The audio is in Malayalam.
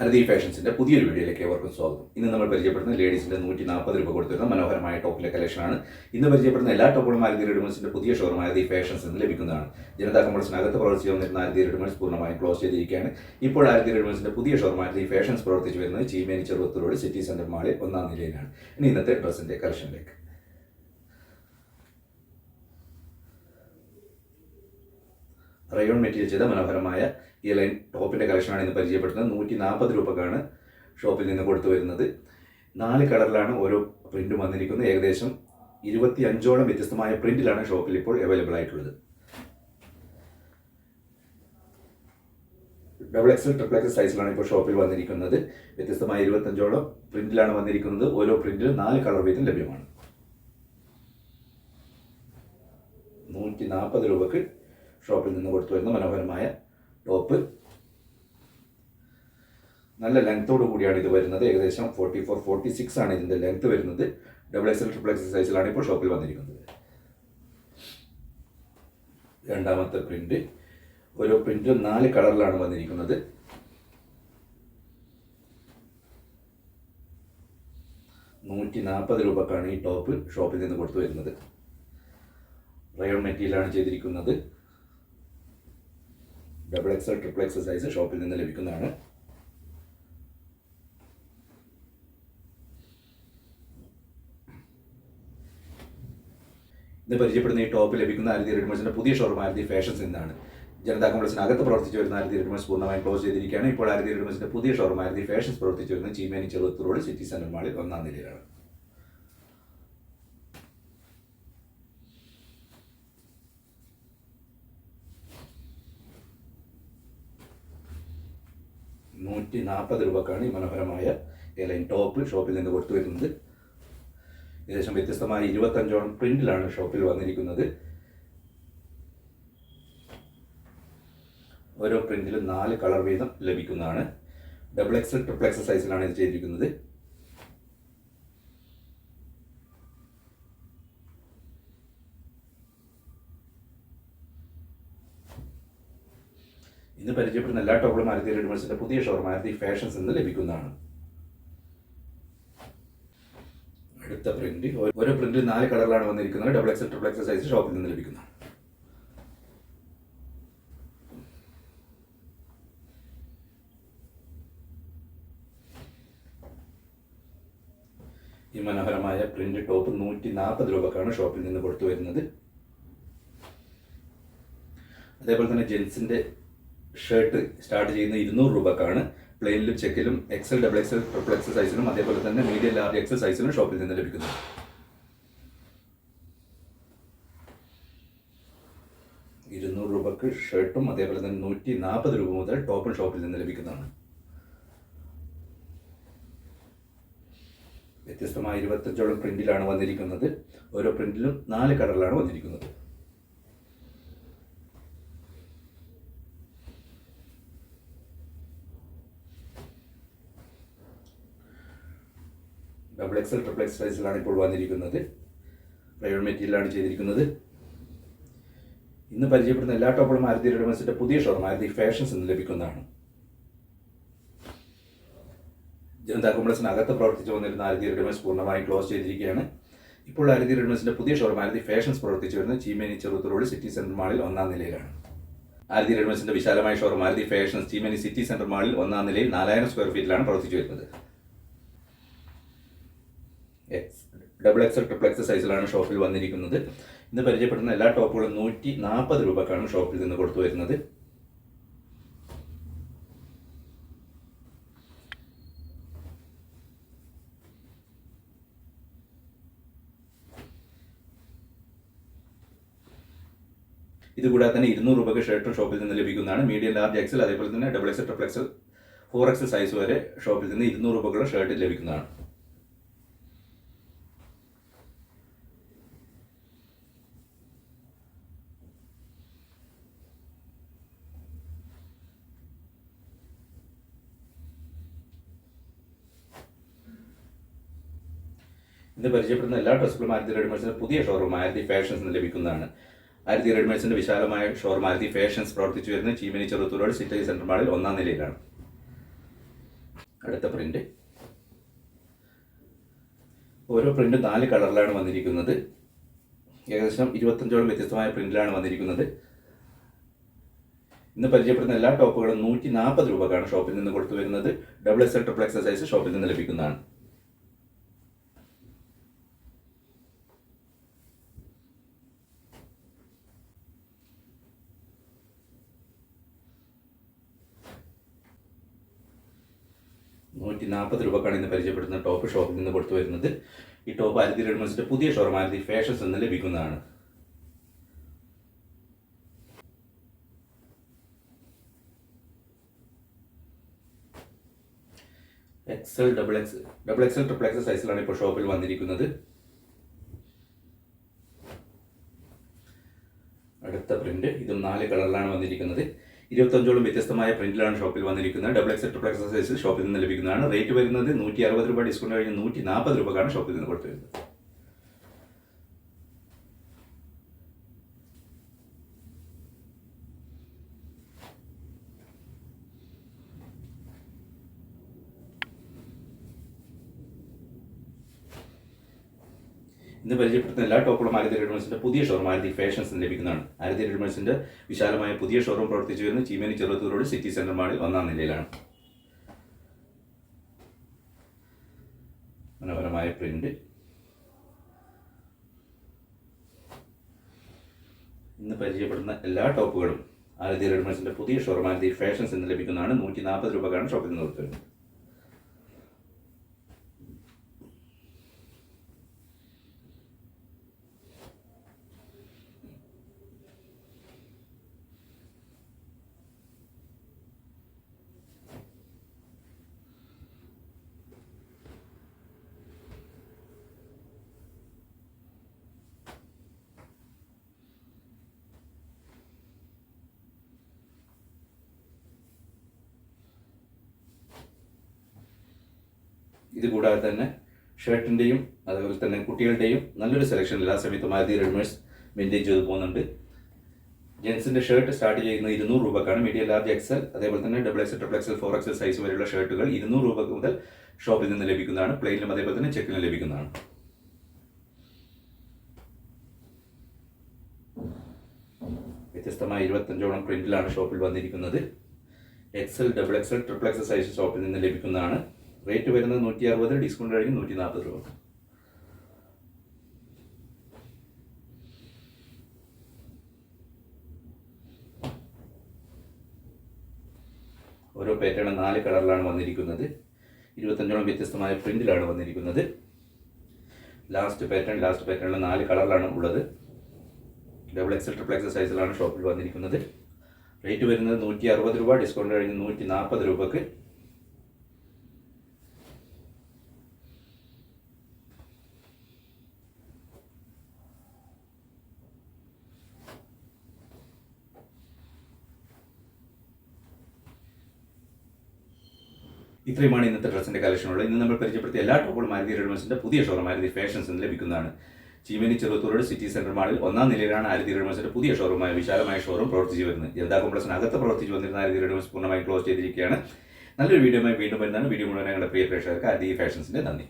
അരതി ഫാഷൻസിൻ്റെ പുതിയൊരു വീഡിയോയിലേക്ക് ഏവർക്കും സ്വാഗതം. ഇന്ന് നമ്മൾ പരിചയപ്പെടുന്ന ലേഡീസിൻ്റെ 140 രൂപ കൊടുത്തിരുന്ന മനോഹരമായ ടോപ്പിലെ കളക്ഷനാണ്. ഇന്ന് പരിചയപ്പെടുന്ന എല്ലാ ടോപ്പുകളും അരതി റെഡിമെയ്ഡ്സിൻ്റെ പുതിയ ഷോറൂം അരതി ഫാഷൻസ് എന്ന് ലഭിക്കുന്നതാണ്. ജനതാ കമ്പോളസിനകത്ത് പ്രവർത്തിച്ചു വന്നിരുന്ന അരതി റെഡിമെയ്ഡ്സ് പൂർണ്ണമായും ക്ലോസ് ചെയ്തിരിക്കുകയാണ്. ഇപ്പോൾ അരതി റെഡിമെയ്ഡ്സിൻ്റെ പുതിയ ഷോറൂം അരതി ഫാഷൻസ് പ്രവർത്തിച്ചു വരുന്നത് Cheemeni Cheruvathur road city centre മാളിൽ 1-ാം നിലയിലാണ്. ഇനി ഇന്നത്തെ ഡ്രസ്സിൻ്റെ കളക്ഷനിലേക്ക്. റയോൺ മെറ്റീരിയൽ ചെയ്ത മനോഹരമായ ഈ ലൈൻ ടോപ്പിൻ്റെ കളക്ഷനാണ് ഇന്ന് പരിചയപ്പെടുത്തുന്നത്. 140 രൂപക്കാണ് ഷോപ്പിൽ നിന്ന് കൊടുത്തു വരുന്നത്. 4 കളറിലാണ് ഓരോ പ്രിൻറ്റും വന്നിരിക്കുന്നത്. ഏകദേശം 25ഓളം വ്യത്യസ്തമായ പ്രിൻറ്റിലാണ് ഷോപ്പിൽ ഇപ്പോൾ അവൈലബിൾ ആയിട്ടുള്ളത്. XXL, XXL സൈസിലാണ് ഇപ്പോൾ ഷോപ്പിൽ വന്നിരിക്കുന്നത്. വ്യത്യസ്തമായ 25ഓളം പ്രിൻറ്റിലാണ് വന്നിരിക്കുന്നത്. ഓരോ പ്രിൻറ്റിലും 4 കളർ വീതം ലഭ്യമാണ്. 140 രൂപക്ക് ഷോപ്പിൽ നിന്ന് കൊടുത്തു വരുന്ന മനോഹരമായ ടോപ്പ്. നല്ല ലെങ്ത്തോടു കൂടിയാണ് ഇത് വരുന്നത്. ഏകദേശം 44-46 ആണ് ഇതിൻ്റെ ലെങ്ത് വരുന്നത്. XXL, XXL സൈസിലാണ് ഇപ്പോൾ ഷോപ്പിൽ വന്നിരിക്കുന്നത്. രണ്ടാമത്തെ പ്രിന്റ്. ഓരോ പ്രിന്റും 4 കളറിലാണ് വന്നിരിക്കുന്നത്. $140 രൂപക്കാണ് ഈ ടോപ്പ് ഷോപ്പിൽ നിന്ന് കൊടുത്തു വരുന്നത്. റയോൺ മെറ്റീരിയലാണ് ചെയ്തിരിക്കുന്നത്. XXL, XXL സൈസ് ഷോപ്പിൽ നിന്ന് ലഭിക്കുന്നതാണ്. ഇന്ന് പരിചയപ്പെടുന്ന ഈ ടോപ്പ് ലഭിക്കുന്ന അരതി റെഡിമെയ്ഡ്സിന്റെ പുതിയ ഷോറൂം അരതി ഫാഷൻസ് എന്നാണ്. ജനതാ കോംപ്ലക്സിനകത്ത് പ്രവർത്തിച്ചു വരുന്ന അരതി റെഡിമെയ്ഡ്സ് പൂർണ്ണമായും ക്ലോസ് ചെയ്തിരിക്കുകയാണ്. ഇപ്പോൾ അരതി റെഡിമെയ്ഡ്സിന്റെ പുതിയ ഷോറൂം അരതി ഫാഷൻസ് പ്രവർത്തിച്ചു വരുന്ന Cheemeni Cheruvathur road city centre മാളിൽ 1-ാം നിലയിലാണ്. $140 രൂപക്കാണ് ഈ മനോഹരമായ ലൈൻ ടോപ്പ് ഷോപ്പിൽ നിന്ന് കൊടുത്തു വരുന്നത്. ഏകദേശം വ്യത്യസ്തമായ 25ഓളം പ്രിന്റിലാണ് ഷോപ്പിൽ വന്നിരിക്കുന്നത്. ഓരോ പ്രിന്റിലും 4 കളർ വീതം ലഭിക്കുന്നതാണ്. XXL, XXL സൈസിലാണ് ഇത് ചെയ്തിരിക്കുന്നത്. ഇന്ന് പരിചയപ്പെടുന്ന എല്ലാ ടോപ്പുകളും അരതി റെഡിമെയ്ഡ്സിന്റെ പുതിയ ഷോറൂം അരതി ഫാഷൻസ് എന്ന് ലഭിക്കുന്നതാണ്. അടുത്ത പ്രിന്റ്. ഓരോ പ്രിന്റിൽ 4 കളറിലാണ് വന്നിരിക്കുന്നത്. XXL, XXL സൈസ് ഷോപ്പിൽ നിന്ന് ലഭിക്കുന്നതാണ്. ഈ മനോഹരമായ പ്രിന്റ് ടോപ്പ് 140 രൂപക്കാണ് ഷോപ്പിൽ നിന്ന് കൊടുത്തു വരുന്നത്. അതേപോലെ തന്നെ ജെൻസിന്റെ ഷർട്ട് സ്റ്റാർട്ട് ചെയ്യുന്ന 200 രൂപക്കാണ്. പ്ലെയിനിലും ചെക്കിലും XL, XXL, XXL സൈസിലും അതേപോലെ തന്നെ മീഡിയം, ലാർജ് XL സൈസിലും ഷോപ്പിൽ നിന്ന് ലഭിക്കുന്നത്. രൂപക്ക് ഷർട്ടും അതേപോലെ തന്നെ 140 രൂപ മുതൽ ടോപ്പും ഷോപ്പിൽ നിന്ന് ലഭിക്കുന്നതാണ്. വ്യത്യസ്തമായ 25ഓളം പ്രിന്റിലാണ് വന്നിരിക്കുന്നത്. ഓരോ പ്രിന്റിലും 4 കളറിലാണ് വന്നിരിക്കുന്നത്. XXL, XXL സൈസിലാണ് ഇപ്പോൾ വന്നിരിക്കുന്നത്. റയോൺ മെറ്റീരിയലാണ് ചെയ്തിരിക്കുന്നത്. ഇന്ന് പരിചയപ്പെടുന്ന എല്ലാ ടോപ്പുകളും അരതി റെഡിമെയ്ഡ്സിന്റെ പുതിയ ഷോറൂം അരതി ഫാഷൻസ് എന്ന് ലഭിക്കുന്നതാണ്. ജനതാ കോംപ്ലക്സിനകത്ത് പ്രവർത്തിച്ചു വന്നിരുന്ന അരതി റെഡിമെയ്ഡ്സ് പൂർണ്ണമായും ക്ലോസ് ചെയ്തിരിക്കുകയാണ്. ഇപ്പോൾ അരതി റെഡിമെയ്ഡ്സിന്റെ പുതിയ ഷോറൂം അരതി ഫാഷൻസ് പ്രവർത്തിച്ചു വരുന്ന Cheemeni Cheruvathur road city centre മാളിൽ 1-ാം നിലയിലാണ്. അരതി റെഡിമെയ്ഡ്സിന്റെ വിശാലമായ showroom aarti fashions Cheemeni city centre മാളിൽ 1-ാം നിലയിൽ 4000 സ്ക്വയർ ഫീറ്റിലാണ് പ്രവർത്തിച്ചു വരുന്നത്. XXL, XXL സൈസിലാണ് ഷോപ്പിൽ വന്നിരിക്കുന്നത്. ഇന്ന് പരിചയപ്പെടുന്ന എല്ലാ ടോപ്പുകളും 140 രൂപക്കാണ് ഷോപ്പിൽ നിന്ന് കൊടുത്തു വരുന്നത്. ഇതുകൂടാതെ തന്നെ 200 രൂപയ്ക്ക് ഷർട്ടും ഷോപ്പിൽ നിന്ന് ലഭിക്കുന്നതാണ്. മീഡിയം, ലാർജ് XL അതേപോലെ തന്നെ XXL, XXL 4XL സൈസ് വരെ ഷോപ്പിൽ നിന്ന് 200 രൂപക്കുള്ള ഷർട്ട് ലഭിക്കുന്നതാണ്. ഇന്ന് പരിചയപ്പെടുന്ന എല്ലാ ഡ്രസ്സുകളും അരതി റെഡിമെയ്ഡ്സിന്റെ പുതിയ ഷോറൂം അരതി ഫാഷൻസ് എന്ന് ലഭിക്കുന്നതാണ്. അരതി റെഡിമെയ്ഡ്സിന്റെ വിശാലമായ ഷോറൂം അരതി ഫാഷൻസ് പ്രവർത്തിച്ചു വരുന്ന Cheemeni Cheruvathur road city centre മാളിൽ 1-ാം നിലയിലാണ്. അടുത്ത പ്രിന്റ്. ഓരോ പ്രിന്റ് 4 കളറിലാണ് വന്നിരിക്കുന്നത്. ഏകദേശം 25ഓളം വ്യത്യസ്തമായ പ്രിന്റിലാണ് വന്നിരിക്കുന്നത്. ഇന്ന് പരിചയപ്പെടുന്ന എല്ലാ ടോപ്പുകളും 140 രൂപക്കാണ് ഷോപ്പിൽ നിന്ന് കൊടുത്തു വരുന്നത്. XXL XXL സൈസ് ഷോപ്പിൽ നിന്ന് ലഭിക്കുന്നതാണ്. രൂപക്കാണ് ഇന്ന് പരിചയപ്പെടുന്ന ടോപ്പ് ഷോപ്പിൽ നിന്ന് കൊടുത്തു വരുന്നത്. ഈ ടോപ്പ് ആരതി റെഡിമെയ്ഡ്സിന്റെ പുതിയ ഷോറൂം ആരതി ഫാഷൻസ് എന്ന് ലഭിക്കുന്നതാണ്. XL, XXL XXL സൈസിലാണ് ഇപ്പോൾ ഷോപ്പിൽ വന്നിരിക്കുന്നത്. അടുത്ത പ്രിന്റ്. ഇതും 4 കളറിലാണ് വന്നിരിക്കുന്നത്. 25ഓളം വ്യത്യസ്തമായ പ്രിന്റിലാണ് ഷോപ്പിൽ വന്നിരിക്കുന്നത്. XXL XXL സൈസിൽ ഷോപ്പിൽ നിന്ന് ലഭിക്കുന്നതാണ്. റേറ്റ് വരുന്നത് 160 രൂപ, ഡിസ്കൗണ്ട് കഴിഞ്ഞ് 140 രൂപക്കാണ് ഷോപ്പിൽ നിന്ന് കൊടുത്തു വരുന്നത്. ഇന്ന് പരിചയപ്പെടുത്തുന്ന എല്ലാ ടോപ്പുകളും ആരതി റെഡിമെയ്ഡ്സിന്റെ പുതിയ ഷോറൂം ആരതി ഫാഷൻസ് ലഭിക്കുന്നതാണ്. ആരതി റെഡിമെയ്ഡ്സിന്റെ വിശാലമായ പുതിയ ഷോറൂം പ്രവർത്തിച്ചു വരുന്ന Cheemeni Cheruvathur road city centre മാളിൽ 1ാം നിലയിലാണ്. മനോഹരമായ പ്രിന്റ്. ഇന്ന് പരിചയപ്പെടുന്ന എല്ലാ ടോപ്പുകളും ആരതി റെഡിമെയ്ഡ്സിന്റെ പുതിയ ഷോറൂം ആരതി ഫാഷൻസ് എന്ന് ലഭിക്കുന്നതാണ്. 140 രൂപക്കാണ് ഷോപ്പിൽ നിന്ന് കൊടുത്തു വരുന്നത്. ഇത് കൂടാതെ തന്നെ ഷർട്ടിൻ്റെയും അതുപോലെ തന്നെ കുട്ടികളുടെയും നല്ലൊരു സെലക്ഷൻ എല്ലാ സമയത്തും ആരതി റെഡിമെയ്ഡ്സ് മെയിൻറ്റെയിൻ ചെയ്ത് പോകുന്നുണ്ട്. ജെൻസിൻ്റെ ഷർട്ട് സ്റ്റാർട്ട് ചെയ്യുന്നത് 200 രൂപക്കാണ്. മീഡിയം ലാർജ് XL അതേപോലെ തന്നെ XXL XXL 4XL സൈസ് വരെയുള്ള ഷർട്ടുകൾ 200 രൂപ മുതൽ ഷോപ്പിൽ നിന്ന് ലഭിക്കുന്നതാണ്. പ്ലെയിനിലും അതേപോലെ തന്നെ ചെക്കിലും ലഭിക്കുന്നതാണ്. വ്യത്യസ്തമായ 25ഓളം പ്രിന്റിലാണ് ഷോപ്പിൽ വന്നിരിക്കുന്നത്. XL XXL XXL സൈസ് ഷോപ്പിൽ നിന്ന് ലഭിക്കുന്നതാണ്. റേറ്റ് വരുന്നത് 160, ഡിസ്കൗണ്ട് കഴിഞ്ഞ് 140 രൂപ. ഓരോ പാറ്റേണും 4 കളറിലാണ് വന്നിരിക്കുന്നത്. 25ഓളം വ്യത്യസ്തമായ പ്രിന്റിലാണ് വന്നിരിക്കുന്നത്. ലാസ്റ്റ് പാറ്റേണിൽ 4 കളറിലാണ് ഉള്ളത്. XXL XXL സൈസിലാണ് ഷോപ്പിൽ വന്നിരിക്കുന്നത്. റേറ്റ് വരുന്നത് 160 രൂപ, ഡിസ്കൗണ്ട് കഴിഞ്ഞ് 140 രൂപക്ക്. ഇത്രയുമാണ് ഇന്നത്തെ ഡ്രസ്സിന്റെ കളക്ഷനുള്ളത്. ഇന്ന് നമ്മൾ പരിചയപ്പെടുത്തിയ എല്ലാ ടോപ്പുകളും ആരതി റെഡിമെയ്ഡ്സിന്റെ പുതിയ ഷോറൂം ആരതി ഫാഷൻസ് എന്ന് ലഭിക്കുന്നതാണ്. Cheemeni Cheruvathur road city centre മാളിൽ 1ാം നിലയിലാണ് ആരതി റെഡിമെയ്ഡ്സിന്റെ പുതിയ ഷോറൂമായ വിശാലമായ ഷോറൂം പ്രവർത്തിച്ചു വരുന്നത്. ജനതാ കോംപ്ലക്സിനകത്ത് പ്രവർത്തിച്ചു വന്നിരുന്ന ആരതി റെഡിമെയ്ഡ്സ് പൂർണ്ണമായും ക്ലോസ് ചെയ്തിരിക്കുകയാണ്. നല്ലൊരു വീഡിയോയുമായി വീണ്ടും വരുന്നതാണ്. വീഡിയോ മുഴുവൻ ഞങ്ങളുടെ പ്രിയ പ്രേക്ഷകർക്ക് ആരതി ഫാഷൻസിന്റെ നന്ദി.